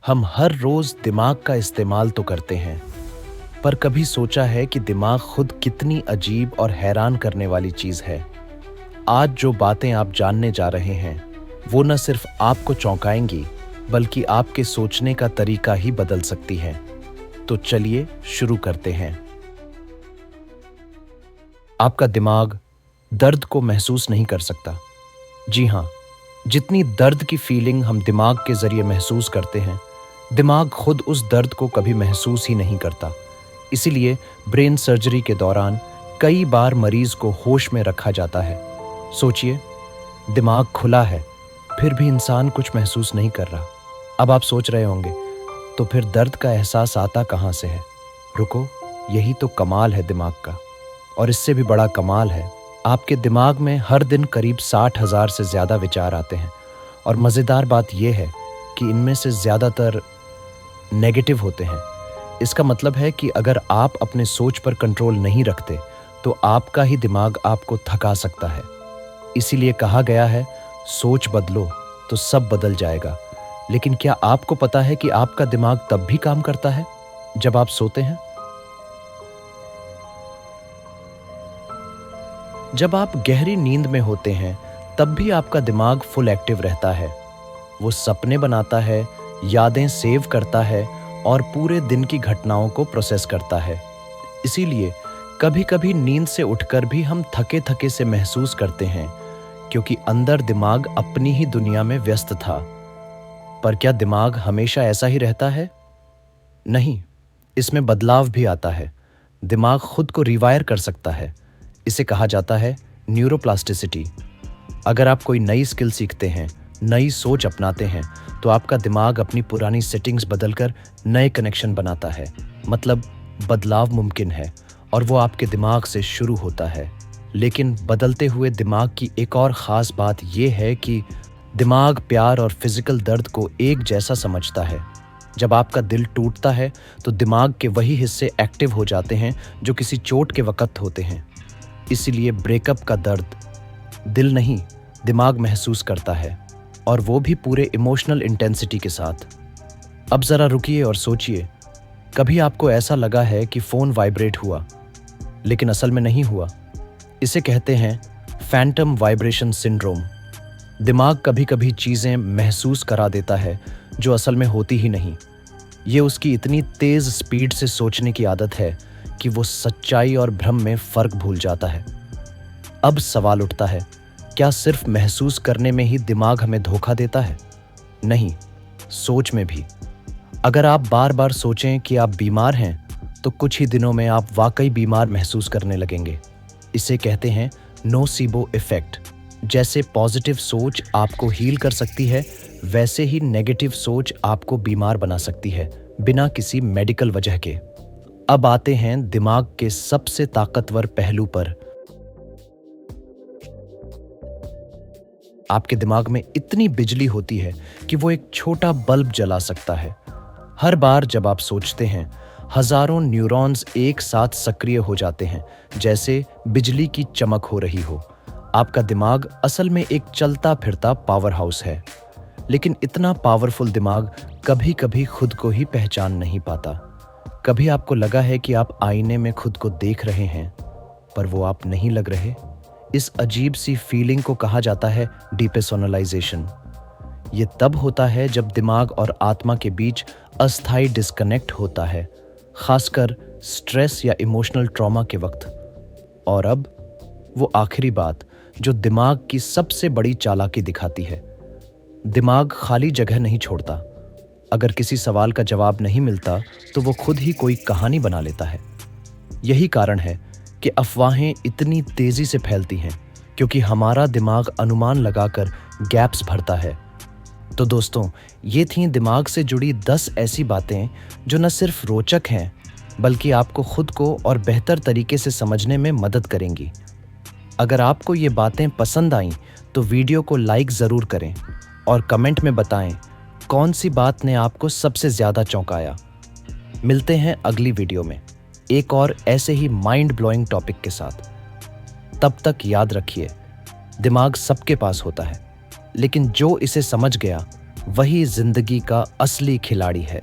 हम हर रोज दिमाग का इस्तेमाल तो करते हैं, पर कभी सोचा है कि दिमाग खुद कितनी अजीब और हैरान करने वाली चीज है। आज जो बातें आप जानने जा रहे हैं वो न सिर्फ आपको चौंकाएंगी, बल्कि आपके सोचने का तरीका ही बदल सकती हैं। तो चलिए शुरू करते हैं। आपका दिमाग दर्द को महसूस नहीं कर सकता। जी हाँ, जितनी दर्द की फीलिंग हम दिमाग के जरिए महसूस करते हैं, दिमाग खुद उस दर्द को कभी महसूस ही नहीं करता। इसीलिए ब्रेन सर्जरी के दौरान कई बार मरीज को होश में रखा जाता है। सोचिए, दिमाग खुला है, फिर भी इंसान कुछ महसूस नहीं कर रहा। अब आप सोच रहे होंगे, तो फिर दर्द का एहसास आता कहाँ से है? रुको, यही तो कमाल है दिमाग का। और इससे भी बड़ा कमाल है, आपके दिमाग में हर दिन करीब 60,000 से ज़्यादा विचार आते हैं। और मज़ेदार बात यह है कि इनमें से ज़्यादातर नेगेटिव होते हैं। इसका मतलब है कि अगर आप अपने सोच पर कंट्रोल नहीं रखते, तो आपका ही दिमाग आपको थका सकता है। इसीलिए कहा गया है, सोच बदलो तो सब बदल जाएगा। लेकिन क्या आपको पता है कि आपका दिमाग तब भी काम करता है जब आप सोते हैं? जब आप गहरी नींद में होते हैं, तब भी आपका दिमाग फुल एक्टिव रहता है। वो सपने बनाता है, यादें सेव करता है और पूरे दिन की घटनाओं को प्रोसेस करता है। इसीलिए कभी-कभी नींद से उठकर भी हम थके-थके से महसूस करते हैं, क्योंकि अंदर दिमाग अपनी ही दुनिया में व्यस्त था। पर क्या दिमाग हमेशा ऐसा ही रहता है? नहीं, इसमें बदलाव भी आता है। दिमाग खुद को रिवायर कर सकता है। इसे कहा जाता है न्यूरोप्लास्टिसिटी। अगर आप कोई नई स्किल सीखते हैं, नई सोच अपनाते हैं, तो आपका दिमाग अपनी पुरानी सेटिंग्स बदलकर नए कनेक्शन बनाता है। मतलब बदलाव मुमकिन है और वो आपके दिमाग से शुरू होता है। लेकिन बदलते हुए दिमाग की एक और ख़ास बात यह है कि दिमाग प्यार और फिजिकल दर्द को एक जैसा समझता है। जब आपका दिल टूटता है, तो दिमाग के वही हिस्से एक्टिव हो जाते हैं जो किसी चोट के वक़्त होते हैं। इसीलिए ब्रेकअप का दर्द दिल नहीं, दिमाग महसूस करता है, और वो भी पूरे इमोशनल इंटेंसिटी के साथ। अब ज़रा रुकिए और सोचिए, कभी आपको ऐसा लगा है कि फ़ोन वाइब्रेट हुआ, लेकिन असल में नहीं हुआ? इसे कहते हैं फैंटम वाइब्रेशन सिंड्रोम। दिमाग कभी-कभी चीज़ें महसूस करा देता है जो असल में होती ही नहीं। ये उसकी इतनी तेज़ स्पीड से सोचने की आदत है कि वो सच्चाई और भ्रम में फ़र्क भूल जाता है। अब सवाल उठता है, क्या सिर्फ महसूस करने में ही दिमाग हमें धोखा देता है? नहीं, सोच में भी। अगर आप बार बार सोचें कि आप बीमार हैं, तो कुछ ही दिनों में आप वाकई बीमार महसूस करने लगेंगे। इसे कहते हैं नोसिबो इफेक्ट। जैसे पॉजिटिव सोच आपको हील कर सकती है, वैसे ही नेगेटिव सोच आपको बीमार बना सकती है, बिना किसी मेडिकल वजह के। अब आते हैं दिमाग के सबसे ताकतवर पहलू पर। आपके दिमाग में इतनी बिजली होती है कि वो एक छोटा बल्ब जला सकता है। हर बार जब आप सोचते हैं, हजारों न्यूरॉन्स एक साथ सक्रिय हो जाते हैं, जैसे बिजली की चमक हो रही हो। आपका दिमाग असल में एक चलता फिरता पावर हाउस है। लेकिन इतना पावरफुल दिमाग कभी-कभी खुद को ही पहचान नहीं पाता। कभी आपको लगा है कि आप आईने में खुद को देख रहे हैं, पर वो आप नहीं लग रहे? इस अजीब सी फीलिंग को कहा जाता है डिपर्सोनलाइजेशन। ये तब होता है जब दिमाग और आत्मा के बीच अस्थायी डिस्कनेक्ट होता है, खासकर स्ट्रेस या इमोशनल ट्रॉमा के वक्त। और अब वो आखिरी बात जो दिमाग की सबसे बड़ी चालाकी दिखाती है। दिमाग खाली जगह नहीं छोड़ता। अगर किसी सवाल का जवाब नहीं मिलता, तो वो खुद ही कोई कहानी बना लेता है। यही कारण है कि अफवाहें इतनी तेजी से फैलती हैं, क्योंकि हमारा दिमाग अनुमान लगाकर गैप्स भरता है। तो दोस्तों, ये थीं दिमाग से जुड़ी 10 ऐसी बातें जो न सिर्फ रोचक हैं, बल्कि आपको खुद को और बेहतर तरीके से समझने में मदद करेंगी। अगर आपको ये बातें पसंद आईं, तो वीडियो को लाइक ज़रूर करें और कमेंट में बताएं कौन सी बात ने आपको सबसे ज़्यादा चौंकाया। मिलते हैं अगली वीडियो में एक और ऐसे ही माइंड ब्लोइंग टॉपिक के साथ। तब तक याद रखिए, दिमाग सबके पास होता है, लेकिन जो इसे समझ गया वही जिंदगी का असली खिलाड़ी है।